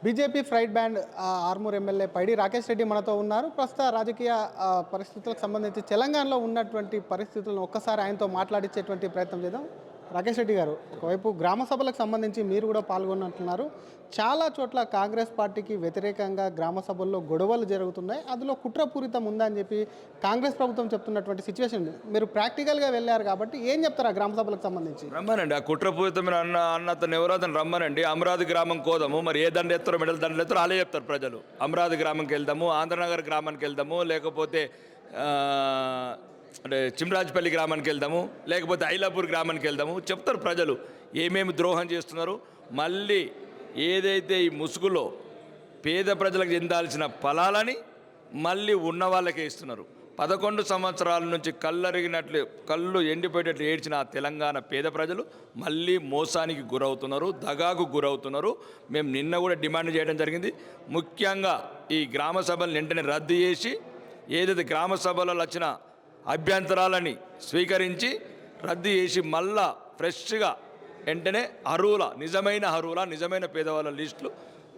BJP firebrand Armoor MLA Paidi Rakesh Reddy మనతో ఉన్నారు. ప్రస్తుత రాజకీయ పరిస్థితులకు సంబంధించి తెలంగాణలో ఉన్నటువంటి పరిస్థితులను ఒక్కసారి ఆయనతో మాట్లాడించేటువంటి ప్రయత్నం చేద్దాం. రాకేష్ రెడ్డి గారు, ఒకవైపు గ్రామ సభలకు సంబంధించి మీరు కూడా పాల్గొన్నట్టున్నారు. చాలా చోట్ల కాంగ్రెస్ పార్టీకి వ్యతిరేకంగా గ్రామ సభల్లో గొడవలు జరుగుతున్నాయి. అందులో కుట్రపూరితం ఉందని చెప్పి కాంగ్రెస్ ప్రభుత్వం చెప్తున్నటువంటి సిచ్యువేషన్. మీరు ప్రాక్టికల్గా వెళ్ళారు కాబట్టి ఏం చెప్తారు ఆ గ్రామ సభలకు సంబంధించి? రమ్మనండి, ఆ కుట్రపూరితమైన అతను ఎవరో అతను రమ్మనండి. అమరావతి గ్రామం కోదాము, మరి ఏ దండ ఎత్తారో మెడల్ దండలు ఎత్తారో అలా చెప్తారు ప్రజలు. అమరావతి గ్రామంకి వెళ్దాము, ఆంధ్రనగర్ గ్రామానికి వెళ్దాము, లేకపోతే అంటే చిమ్రాజ్పల్లి గ్రామానికి వెళ్దాము, లేకపోతే ఐలాపూర్ గ్రామానికి వెళ్దాము, చెప్తారు ప్రజలు ఏమేమి ద్రోహం చేస్తున్నారు. మళ్ళీ ఏదైతే ఈ ముసుగులో పేద ప్రజలకు చెందాల్సిన ఫలాలని మళ్ళీ ఉన్న వాళ్ళకే ఇస్తున్నారు. 11 సంవత్సరాల నుంచి కళ్ళరిగినట్లు కళ్ళు ఎండిపోయేటట్లు ఏడ్చిన ఆ తెలంగాణ పేద ప్రజలు మళ్ళీ మోసానికి గురవుతున్నారు, దగాకు గురవుతున్నారు. మేము నిన్న కూడా డిమాండ్ చేయడం జరిగింది. ముఖ్యంగా ఈ గ్రామ సభలను వెంటనే రద్దు చేసి ఏదైతే గ్రామ సభలలో వచ్చిన అభ్యంతరాలని స్వీకరించి రద్దు చేసి మళ్ళా ఫ్రెష్గా వెంటనే నిజమైన పేదవాళ్ళ లిస్టులు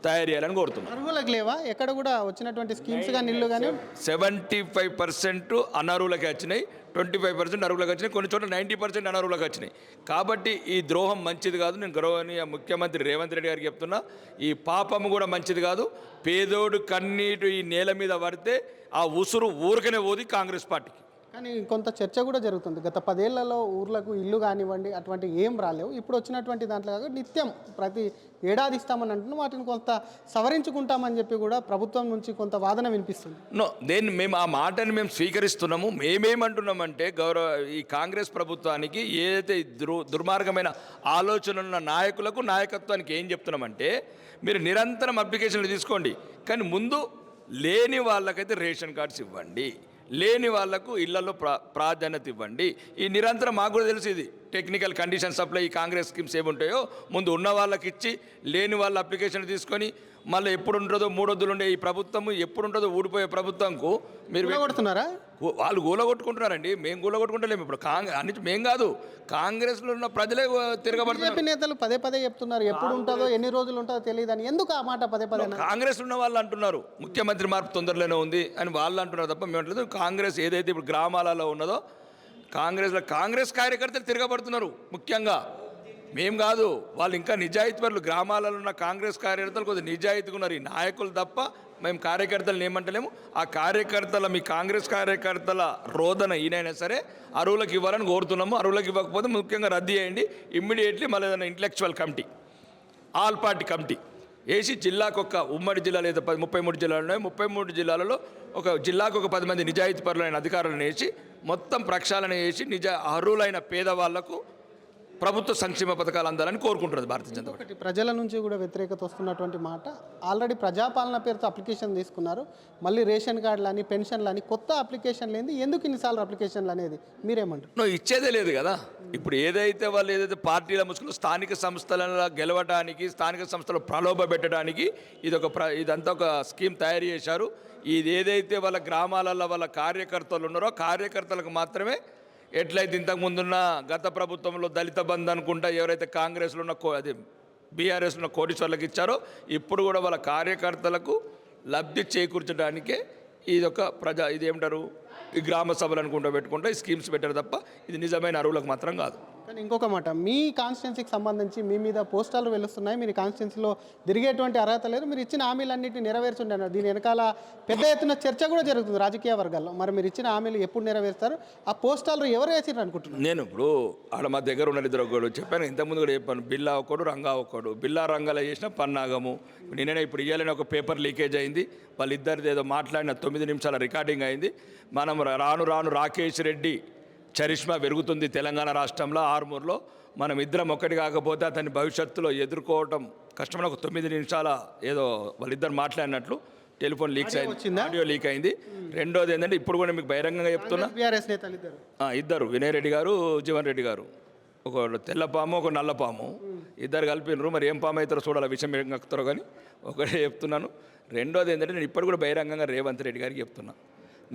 తయారు చేయాలని కోరుతున్నాం. అర్హులకు లేవా? ఎక్కడ కూడా వచ్చినటువంటి స్కీమ్స్ కానీ ఇల్లు కానీ 75% అనర్హులకి వచ్చినాయి, 25% అర్హులకు వచ్చినాయి, కొన్ని చోట్ల 90% అనర్హులకు వచ్చినాయి. కాబట్టి ఈ ద్రోహం మంచిది కాదు. నేను గౌరవనీయ ముఖ్యమంత్రి రేవంత్ రెడ్డి గారికి చెప్తున్నా, ఈ పాపము కూడా మంచిది కాదు. పేదోడు కన్నీటు ఈ నేల మీద పడితే ఆ ఉసురు ఊరికనే పోది కాంగ్రెస్ పార్టీకి. కానీ కొంత చర్చ కూడా జరుగుతుంది. గత 10 ఏళ్లలో ఊర్లకు ఇల్లు కానివ్వండి అటువంటి ఏం రాలేవు. ఇప్పుడు వచ్చినటువంటి దాంట్లో కాక నిత్యం ప్రతి ఏడాది ఇస్తామని అంటున్నాం. వాటిని కొంత సవరించుకుంటామని చెప్పి కూడా ప్రభుత్వం నుంచి కొంత వాదన వినిపిస్తుంది. మేము ఆ మాటని మేము స్వీకరిస్తున్నాము. మేమేమంటున్నామంటే ఈ కాంగ్రెస్ ప్రభుత్వానికి ఏదైతే దుర్మార్గమైన ఆలోచనలు ఉన్న నాయకత్వానికి ఏం చెప్తున్నామంటే, మీరు నిరంతరం అప్లికేషన్లు తీసుకోండి, కానీ ముందు లేని వాళ్ళకైతే రేషన్ కార్డ్స్ ఇవ్వండి, లేని వాళ్లకు ఇళ్లలో ప్రాధాన్యత ఇవ్వండి. ఈ నిరంతరం మాకు కూడా తెలుసు ఇది టెక్నికల్ కండిషన్ సప్లై. ఈ కాంగ్రెస్ స్కీమ్స్ ఏముంటాయో ముందు ఉన్న వాళ్ళకి ఇచ్చి లేని వాళ్ళ అప్లికేషన్ తీసుకొని మళ్ళీ ఎప్పుడు ఉంటుందో 3 వద్దులు ఉండే ఈ ప్రభుత్వం ఎప్పుడు ఉంటుందో ఊడిపోయే ప్రభుత్వంకు మీరు కొడుతున్నారా? వాళ్ళు గూలగొట్టుకుంటున్నారండి. మేము గూలగొట్టుకుంటలేము. ఇప్పుడు అన్నిటి మేం కాదు, కాంగ్రెస్లో ఉన్న ప్రజలే తిరగబడుతున్నారు. నేతలు పదే చెప్తున్నారు ఎప్పుడు ఉంటుందో ఎన్ని రోజులు ఉంటుందో తెలియదని. ఎందుకు ఆ మాట పదే కాంగ్రెస్ ఉన్న వాళ్ళు అంటున్నారు ముఖ్యమంత్రి మార్పు తొందరలోనే ఉంది అని వాళ్ళు అంటున్నారు తప్ప మేము అంటలేదు. కాంగ్రెస్ ఏదైతే ఇప్పుడు గ్రామాలలో ఉన్నదో కాంగ్రెస్ కార్యకర్తలు తిరగబడుతున్నారు ముఖ్యంగా. మేం కాదు, వాళ్ళు ఇంకా నిజాయితీపరులు. గ్రామాలలో ఉన్న కాంగ్రెస్ కార్యకర్తలు కొద్దిగా నిజాయితీగా ఉన్నారు. ఈ నాయకులు తప్ప మేము కార్యకర్తలను ఏమంటలేము. ఆ మీ కాంగ్రెస్ కార్యకర్తల రోదన ఈయనైనా సరే అరువులకు ఇవ్వాలని కోరుతున్నాము. అరువులకు ఇవ్వకపోతే ముఖ్యంగా రద్దు చేయండి ఇమ్మీడియట్లీ. మళ్ళీ ఏదైనా intellectual committee, all party committee వేసి జిల్లాకు ఒక ఉమ్మడి జిల్లాలో ఏదో 33 జిల్లాలు ఉన్నాయి, 33 జిల్లాలలో ఒక జిల్లాకు ఒక 10 మంది నిజాయితీపరులైన అధికారులను వేసి మొత్తం ప్రక్షాళన చేసి అర్హులైన పేదవాళ్లకు ప్రభుత్వ సంక్షేమ పథకాలు అందాలని కోరుకుంటున్నది భారతీయ జనతా పార్టీ. ప్రజల నుంచి కూడా వ్యతిరేకత వస్తున్నటువంటి మాట. ఆల్రెడీ ప్రజాపాలన పేరుతో అప్లికేషన్ తీసుకున్నారు, మళ్ళీ రేషన్ కార్డులని పెన్షన్లని కొత్త అప్లికేషన్లు ఏంది, ఎందుకు ఇన్నిసార్లు అప్లికేషన్లు అనేది మీరేమంటారు? ఇచ్చేదే లేదు కదా. ఇప్పుడు ఏదైతే పార్టీల ముసుగులు స్థానిక సంస్థల గెలవడానికి, స్థానిక సంస్థలు ప్రలోభ పెట్టడానికి ఇదంతా ఒక స్కీమ్ తయారు చేశారు. ఇది ఏదైతే వాళ్ళ గ్రామాలలో వాళ్ళ కార్యకర్తలు ఉన్నారో కార్యకర్తలకు మాత్రమే, ఎట్లయితే ఇంతకుముందున్న గత ప్రభుత్వంలో దళిత బంధు అనుకుంటా ఎవరైతే కాంగ్రెస్లో ఉన్న బీఆర్ఎస్లో ఉన్న కోటీశ్వర్లకు ఇచ్చారో ఇప్పుడు కూడా వాళ్ళ కార్యకర్తలకు లబ్ధి చేకూర్చడానికే ఇది ఏమంటారు ఈ గ్రామ సభలు అనుకుంటూ పెట్టుకుంటా ఈ స్కీమ్స్ పెట్టారు తప్ప ఇది నిజమైన అరువులకు మాత్రం కాదు. కానీ ఇంకొక మాట, మీ కాన్స్టిట్యున్సీకి సంబంధించి మీ మీద పోస్టాలు వెలుస్తున్నాయి. మీరు కాన్స్టిట్యున్సీలో తిరిగేటువంటి అర్హత లేదు, మీరు ఇచ్చిన హామీలన్నింటినీ నెరవేర్చుండే. దీని వెనకాల పెద్ద ఎత్తున చర్చ కూడా జరుగుతుంది రాజకీయ వర్గాల్లో. మరి మీరు ఇచ్చిన హామీలు ఎప్పుడు నెరవేరుస్తారు? ఆ పోస్టాలు ఎవరు వేసిర్రు అనుకుంటున్నారు? నేను ఇప్పుడు ఆడ మా దగ్గర ఉన్న ఇద్దరు ఒకడు చెప్పాను, ఇంతకుముందు కూడా చెప్పాను. బిల్లా ఒకడు, రంగా ఒకడు. బిల్లా రంగాలో చేసిన పన్నాగము. నేనే ఇప్పుడు ఇవ్వాలని ఒక పేపర్ లీకేజ్ అయింది. వాళ్ళిద్దరిది ఏదో మాట్లాడిన 9 నిమిషాల రికార్డింగ్ అయింది. మనం రాను రాకేష్ రెడ్డి చరిష్మా పెరుగుతుంది తెలంగాణ రాష్ట్రంలో ఆర్మూర్లో. మనం ఇద్దరం ఒక్కటి కాకపోతే అతని భవిష్యత్తులో ఎదుర్కోవటం కష్టమైన ఒక 9 నిమిషాల ఏదో వాళ్ళిద్దరు మాట్లాడినట్లు టెలిఫోన్ లీక్స్ అయింది, ఆడియో లీక్ అయింది. రెండోది ఏంటంటే ఇప్పుడు కూడా మీకు బహిరంగంగా చెప్తున్నా, ఇద్దరు వినయ్ రెడ్డి గారు, జీవన్ రెడ్డి గారు, ఒక తెల్ల పాము ఒక నల్ల పాము ఇద్దరు కలిపినారు. మరి ఏం పాము అవుతారో చూడాలి, విషయం ఏం కక్కుతారో కానీ ఒకటే చెప్తున్నాను. రెండోది ఏంటంటే నేను ఇప్పుడు కూడా బహిరంగంగా రేవంత్ రెడ్డి గారికి చెప్తున్నా,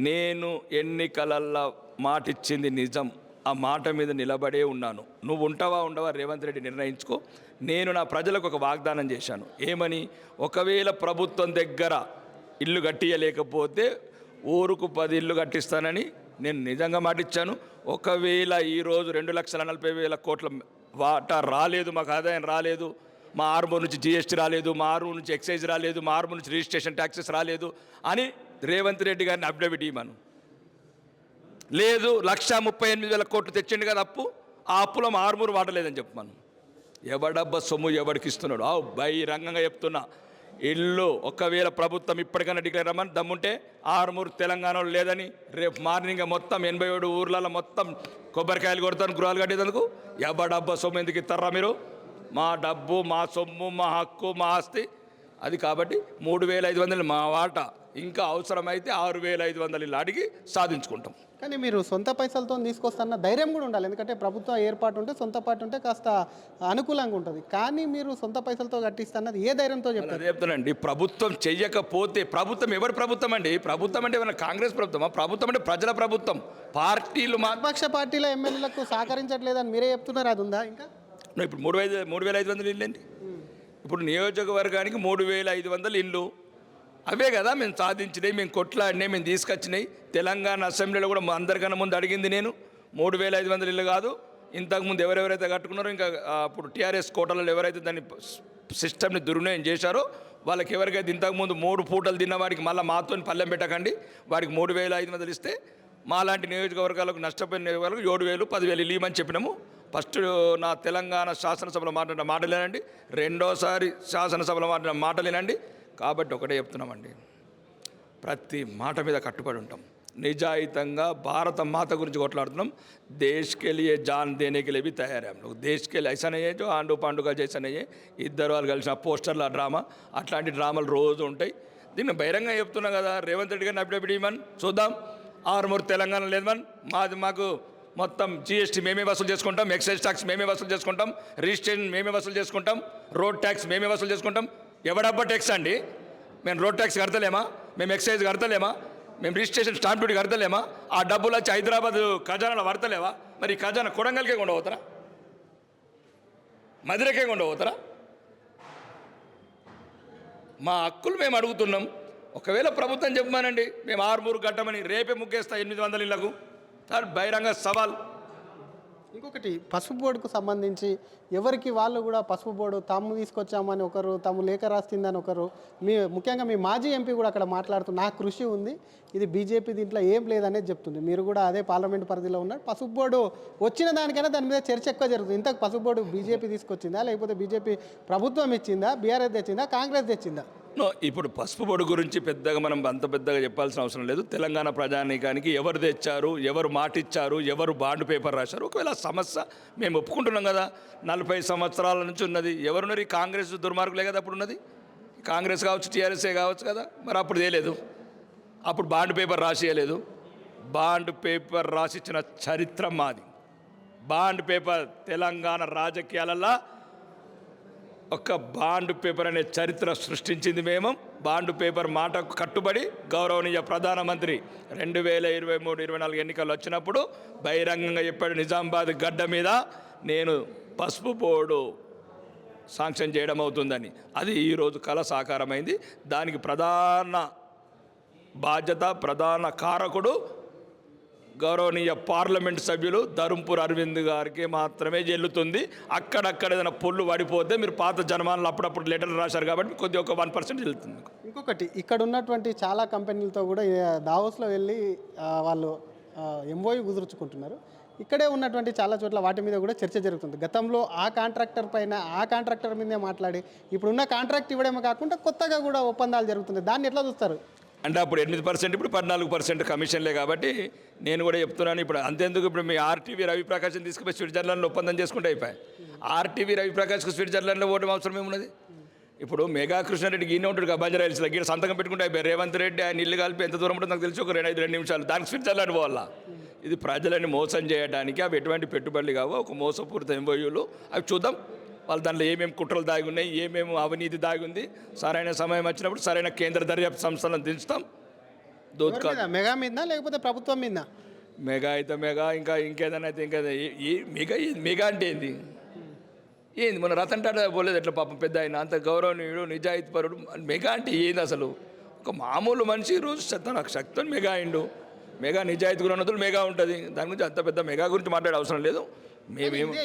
నేను ఎన్నికలల్లో మాటిచ్చింది నిజం. ఆ మాట మీద నిలబడే ఉన్నాను. నువ్వు ఉంటావా ఉండవా రేవంత్ రెడ్డి నిర్ణయించుకో. నేను నా ప్రజలకు ఒక వాగ్దానం చేశాను. ఏమని? ఒకవేళ ప్రభుత్వం దగ్గర ఇల్లు కట్టియలేకపోతే ఊరుకు 10 ఇల్లు కట్టిస్తానని నేను నిజంగా మాటిచ్చాను. ఒకవేళ ఈరోజు 2,40,000 కోట్ల వాటా రాలేదు, మాకు ఆదాయం రాలేదు, మా ఆర్మూర్ నుంచి జీఎస్టీ రాలేదు, మా ఆర్మూర్ నుంచి ఎక్సైజ్ రాలేదు, మా ఆర్మూర్ నుంచి రిజిస్ట్రేషన్ ట్యాక్సెస్ రాలేదు అని రేవంత్ రెడ్డి గారిని అఫిడవిట్ ఇవ్వను. లేదు 1,38,000 కోట్లు తెచ్చిండు కదా అప్పు, ఆ అప్పులో మా ఆర్మూర్ వాడలేదని చెప్పమను. ఎవడబ్బ సొమ్ము ఎవడికి ఇస్తున్నాడు? బహిరంగంగా చెప్తున్నా. ఇల్లు ఒకవేళ ప్రభుత్వం ఇప్పటికైనా డిక్లేర్ అవ్వమని దమ్ముంటే ఆర్మూర్ తెలంగాణలో లేదని రేపు మార్నింగ్ మొత్తం 87 ఊర్లలో మొత్తం కొబ్బరికాయలు కొడతాను గృహాలు కట్టేందుకు. ఎవడబ్బ సొమ్ము ఎందుకు ఇస్తారా మీరు? మా డబ్బు, మా సొమ్ము, మా హక్కు, మా ఆస్తి అది. కాబట్టి 3,500 మా వాటా, ఇంకా అవసరమైతే 6,500 ఇల్లు అడిగి సాధించుకుంటాం. కానీ మీరు సొంత పైసలతో తీసుకొస్తున్న ధైర్యం కూడా ఉండాలి. ఎందుకంటే ప్రభుత్వ ఏర్పాటు ఉంటే సొంత పాటు ఉంటే కాస్త అనుకూలంగా ఉంటుంది. కానీ మీరు సొంత పైసలతో కట్టిస్తున్నది ఏ ధైర్యంతో చెప్తారు? అదే చెప్తానండి. ప్రభుత్వం చెయ్యకపోతే, ప్రభుత్వం ఎవరి ప్రభుత్వం అండి? ప్రభుత్వం అంటే ఏమైనా కాంగ్రెస్ ప్రభుత్వమా? ప్రభుత్వం అంటే ప్రజల ప్రభుత్వం. పార్టీలు విపక్ష పార్టీల ఎమ్మెల్యేలకు సహకరించట్లేదని మీరే చెప్తున్నారు. అది ఉందా ఇంకా? ఇప్పుడు 3,500 ఇల్లు అండి. ఇప్పుడు నియోజకవర్గానికి 3,500 ఇల్లు. అవే కదా మేము సాధించినాయి, మేము కొట్లాడినాయి, మేము తీసుకొచ్చినాయి. తెలంగాణ అసెంబ్లీలో కూడా అందరికన్నా ముందు అడిగింది నేను 3,500 ఇల్లు కాదు. ఇంతకుముందు ఎవరెవరైతే కట్టుకున్నారో, ఇంకా అప్పుడు టీఆర్ఎస్ కోటలలో ఎవరైతే దాన్ని సిస్టమ్ని దుర్వినియోగం చేశారో వాళ్ళకి ఎవరికైతే ఇంతకుముందు 3 పూటలు తిన్న వాడికి మళ్ళీ మాతో పల్లెం పెట్టకండి, వాడికి 3,500 ఇస్తే మాలాంటి నియోజకవర్గాలకు నష్టపోయిన నియోజకవర్గాలకు 7,000, 10,000 ఇల్లు ఇవ్వమని చెప్పినాము. ఫస్ట్ నా తెలంగాణ శాసనసభలో మాట్లాడిన మాటలేనండి, రెండోసారి శాసనసభలో మాట్లాడిన మాటలేనండి. కాబట్టి ఒకటే చెప్తున్నామండి, ప్రతి మాట మీద కట్టుబడి ఉంటాం. నిజాయితంగా భారత మాత గురించి కొట్లాడుతున్నాం. देश के लिए जान देने के लिए भी तैयार है हम लोग. देश के लिए ऐसा नहीं है जो आंडू पांडू का जैसा नहीं है. ఇద్దరు వాళ్ళు కలిసిన పోస్టర్ల డ్రామా, అట్లాంటి డ్రామాలు రోజు ఉంటాయి. దీన్ని బహిరంగంగా చెప్తున్నా కదా. రేవంత్ రెడ్డి గారిని అప్డేట్ ఇవ్వమని చూద్దాం. ఆర్మూర్ తెలంగాణ లేదు మన మాకు మొత్తం జీఎస్టీ మేమే వసూలు చేసుకుంటాం, ఎక్సైజ్ ట్యాక్స్ మేమే వసూలు చేసుకుంటాం, రిజిస్ట్రేషన్ మేమే వసూలు చేసుకుంటాం, రోడ్ ట్యాక్స్ మేమే వసూలు చేసుకుంటాం. ఎవడబ్బా ట్యాక్స్ అండి? మేము రోడ్ ట్యాక్స్ కడతలేమా? మేము ఎక్సైజ్ కడతలేమా? మేము రిజిస్ట్రేషన్ స్టాంప్ డ్యూటీ కడతలేమా? ఆ డబ్బులు వచ్చి హైదరాబాద్ ఖజానాలో పడతలేవా? మరి ఖజానా కొడంగల్కే కొండపోతారా? మధురకే కొండపోతారా? మా హక్కులు మేము అడుగుతున్నాం. ఒకవేళ ప్రభుత్వం చెప్పమానండి, మేము ఆర్మూరు కట్టమని రేపే ముగ్గేస్తా 800 ఇళ్లకు. సార్ బహిరంగ సవాల్. ఇంకొకటి, పసుపు బోర్డుకు సంబంధించి ఎవరికి వాళ్ళు కూడా పసుపు బోర్డు తాము తీసుకొచ్చామని ఒకరు, తాము లేఖ రాస్తుందని ఒకరు, ముఖ్యంగా మీ మాజీ ఎంపీ కూడా అక్కడ మాట్లాడుతూ నా కృషి ఉంది, ఇది బీజేపీ దీంట్లో ఏం లేదనేది చెప్తుంది. మీరు కూడా అదే పార్లమెంట్ పరిధిలో ఉన్నారు. పసుపు బోర్డు వచ్చిన దానికైనా దాని మీద చర్చ ఎక్కువ జరుగుతుంది. ఇంతకు పసుపు బోర్డు బీజేపీ తీసుకొచ్చిందా, లేకపోతే బీజేపీ ప్రభుత్వం ఇచ్చిందా, బీఆర్ఎస్ తెచ్చిందా, కాంగ్రెస్ తెచ్చిందా? ఇప్పుడు పసుపు బోర్డు గురించి పెద్దగా మనం అంత పెద్దగా చెప్పాల్సిన అవసరం లేదు. తెలంగాణ ప్రజానీకానికి ఎవరు తెచ్చారు, ఎవరు మాటిచ్చారు, ఎవరు బాండ్ పేపర్ రాశారు. ఒకవేళ సమస్య మేము ఒప్పుకుంటున్నాం కదా, 40 సంవత్సరాల నుంచి ఉన్నది. ఎవరున్నారు? ఈ కాంగ్రెస్ దుర్మార్గులే కదా అప్పుడు ఉన్నది. కాంగ్రెస్ కావచ్చు, టీఆర్ఎస్ఏ కావచ్చు కదా. మరి అప్పుడు తేలేదు, అప్పుడు బాండ్ పేపర్ రాసియలేదు. బాండ్ పేపర్ రాసిచ్చిన చరిత్ర మాది. బాండ్ పేపర్ తెలంగాణ రాజకీయాలలో ఒక బాండ్ పేపర్ అనే చరిత్ర సృష్టించింది మేము. బాండ్ పేపర్ మాటకు కట్టుబడి గౌరవనీయ ప్రధానమంత్రి 2023-24 ఎన్నికలు వచ్చినప్పుడు బహిరంగంగా చెప్పాడు, నిజామాబాద్ గడ్డ మీద నేను పసుపు బోర్డు శాంక్షన్ చేయడం అవుతుందని. అది ఈరోజు కళ సాకారమైంది. దానికి ప్రధాన బాధ్యత, ప్రధాన కారకుడు గౌరవనీయ పార్లమెంట్ సభ్యులు ధర్మపురి అరవింద్ గారికి మాత్రమే చెల్లుతుంది. అక్కడక్కడ ఏదైనా పొల్లు పడిపోతే మీరు పాత జన్మాలను అప్పుడప్పుడు లెటర్లు రాశారు కాబట్టి కొద్దిగా ఒక 1% చెల్లుతుంది. ఇంకొకటి, ఇక్కడ ఉన్నటువంటి చాలా కంపెనీలతో కూడా దావోస్లో వెళ్ళి వాళ్ళు ఎంఓయూ కుదుర్చుకుంటున్నారు. ఇక్కడే ఉన్నటువంటి చాలా చోట్ల వాటి మీద కూడా చర్చ జరుగుతుంది. గతంలో ఆ కాంట్రాక్టర్ పైన, ఆ కాంట్రాక్టర్ మీదే మాట్లాడి ఇప్పుడున్న కాంట్రాక్ట్ ఇవ్వడమే కాకుండా కొత్తగా కూడా ఒప్పందాలు జరుగుతున్నాయి. దాన్ని ఎట్లా చూస్తారు? అంటే అప్పుడు 8%, ఇప్పుడు 14% కమిషన్లే. కాబట్టి నేను కూడా చెప్తున్నాను, ఇప్పుడు అంతేందుకు, ఇప్పుడు మీ ఆర్టీవీ రవిప్రకాష్ని తీసుకుపోయి స్విట్జర్లాండ్లో ఒప్పందం చేసుకుంటే అయిపోయాయి. ఆర్టీవీ రవిప్రకాష్కు స్విట్జర్లాండ్లో ఓటమి అవసరం ఏమున్నది? ఇప్పుడు మెగా కృష్ణారెడ్డికి ఈయన ఉంటాడు కదా బంజారాహిల్స్లో, గీడ సంతకం పెట్టుకుంటే అయిపోయి. రేవంత్ రెడ్డి ఆయన ఇల్లు కలిపి ఎంత దూరం ఉంటుందో నాకు తెలిసి ఒక 2 నిమిషాలు. దానికి స్విట్జర్లాండ్ పోవాలా? ఇది ప్రజలని మోసం చేయడానికి. అవి ఎటువంటి పెట్టుబడులు కావో, ఒక మోసపూరిత ఎంఓయూలు. అవి చూద్దాం వాళ్ళు దాంట్లో ఏమేమి కుట్రలు దాగి ఉన్నాయి, ఏమేమి అవినీతి దాగి ఉంది. సరైన సమయం వచ్చినప్పుడు సరైన కేంద్ర దర్యాప్తు సంస్థలను దించుతాం. మెగా మీద లేకపోతే ప్రభుత్వం మీద? మెగా అయితే మెగా, ఇంకేదైనా అయితే ఇంకేదైనా మెగా అంటే ఏంది? ఏంది మన రతన్ టాటా పోలేదు ఎట్లా పాపం పెద్ద ఆయన అంత గౌరవనీయుడు నిజాయితీపరుడు. మెగా అంటే ఏంది అసలు? ఒక మామూలు మనిషి రోజు తన శక్తిని మెగా అయిండు. మెగా నిజాయితీ కూడా ఉన్నది మెగా ఉంటుంది. దాని గురించి అంత పెద్ద మెగా గురించి మాట్లాడే అవసరం లేదు.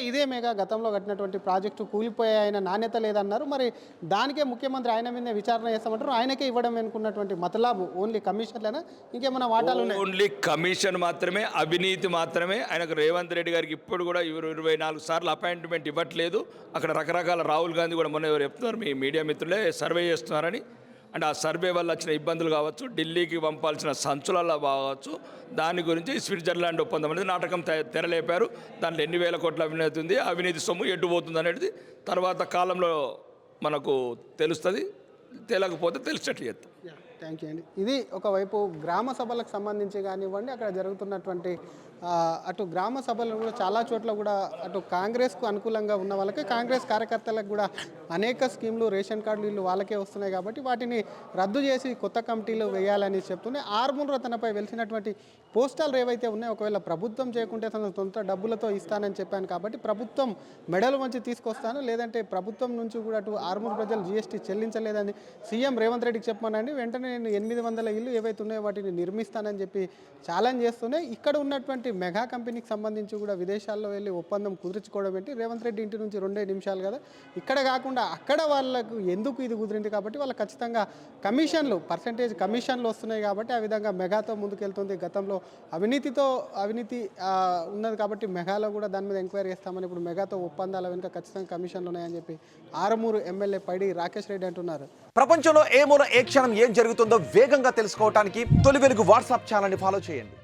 ఇదే మెగా గతంలో కట్టినటువంటి ప్రాజెక్టు కూలిపోయాయన నాణ్యత లేదన్నారు. మరి దానికే ముఖ్యమంత్రి ఆయన మీద విచారణ చేస్తామంటారు. ఆయనకే ఇవ్వడం అనుకున్నటువంటి మతలాబు ఓన్లీ కమిషన్లేనా, ఇంకేమైనా వాటాలు ఉన్నాయి? ఓన్లీ కమిషన్ మాత్రమే, అవినీతి మాత్రమే. ఆయనకు రేవంత్ రెడ్డి గారికి ఇప్పుడు కూడా 24 సార్లు అపాయింట్మెంట్ ఇవ్వట్లేదు. అక్కడ రకరకాల రాహుల్ గాంధీ కూడా మొన్న ఎవరు చెప్తున్నారు, మీ మీడియా మిత్రులే సర్వే చేస్తున్నారని. అంటే ఆ సర్వే వల్ల వచ్చిన ఇబ్బందులు కావచ్చు, ఢిల్లీకి పంపాల్సిన సంచులలో కావచ్చు, దాని గురించి స్విట్జర్లాండ్ ఒప్పందం అనేది నాటకం తెరలేపారు. దాంట్లో ఎన్ని వేల కోట్ల అవినీతి ఉంది, అవినీతి సొమ్ము ఎడ్డుపోతుంది అనేది తర్వాత కాలంలో మనకు తెలుస్తుంది. తెలియకపోతే తెలిసినట్లు చేస్తాం. థ్యాంక్ యూ అండి. ఇది ఒకవైపు గ్రామ సభలకు సంబంధించి కానివ్వండి, అక్కడ జరుగుతున్నటువంటి అటు గ్రామ సభలు కూడా చాలా చోట్ల కూడా అటు కాంగ్రెస్కు అనుకూలంగా ఉన్న వాళ్ళకి, కాంగ్రెస్ కార్యకర్తలకు కూడా అనేక స్కీమ్లు, రేషన్ కార్డులు ఇల్లు వాళ్ళకే వస్తున్నాయి కాబట్టి వాటిని రద్దు చేసి కొత్త కమిటీలు వేయాలని చెప్తున్నాయి. ఆర్మూర్ తనపై వెలిసినటువంటి పోస్టాలు ఏవైతే ఉన్నాయో, ఒకవేళ ప్రభుత్వం చేయకుంటే తన సొంత డబ్బులతో ఇస్తానని చెప్పాను కాబట్టి ప్రభుత్వం మెడలు వంచి తీసుకొస్తాను, లేదంటే ప్రభుత్వం నుంచి కూడా అటు ఆర్మూర్ ప్రజలు జీఎస్టీ చెల్లించలేదని సీఎం రేవంత్ రెడ్డికి చెప్పమనండి, వెంటనే నేను 800 ఇల్లు ఏవైతే ఉన్నాయో వాటిని నిర్మిస్తానని చెప్పి ఛాలెంజ్ చేస్తున్నాయి. ఇక్కడ ఉన్నటువంటి మెగా కంపెనీకి సంబంధించి కూడా విదేశాల్లో వెళ్ళి ఒప్పందం కుదుర్చుకోవడం ఏంటి, రేవంత్ రెడ్డి ఇంటి నుంచి 2 నిమిషాలు కదా, ఇక్కడ కాకుండా అక్కడ వాళ్ళకు ఎందుకు ఇది కుదిరింది కాబట్టి వాళ్ళు ఖచ్చితంగా కమిషన్లు, పర్సెంటేజ్ కమిషన్లు వస్తున్నాయి కాబట్టి ఆ విధంగా మెగాతో ముందుకెళ్తుంది. గతంలో అవినీతి ఉన్నది కాబట్టి మెగాలో కూడా దాని మీద ఎంక్వైరీ చేస్తామని, ఇప్పుడు మెగాతో ఒప్పందాల వెనుక ఖచ్చితంగా కమిషన్లు ఉన్నాయని చెప్పి ఆరుమూరు ఎమ్మెల్యే పైడి రాకేష్ రెడ్డి అంటున్నారు. ప్రపంచంలో ఏ మూల ఏ క్షణం ఏం జరుగుతుందో వేగంగా తెలుసుకోవడానికి తొలి వెలుగు వాట్సాప్ ఛానల్ని ఫాలో చేయండి.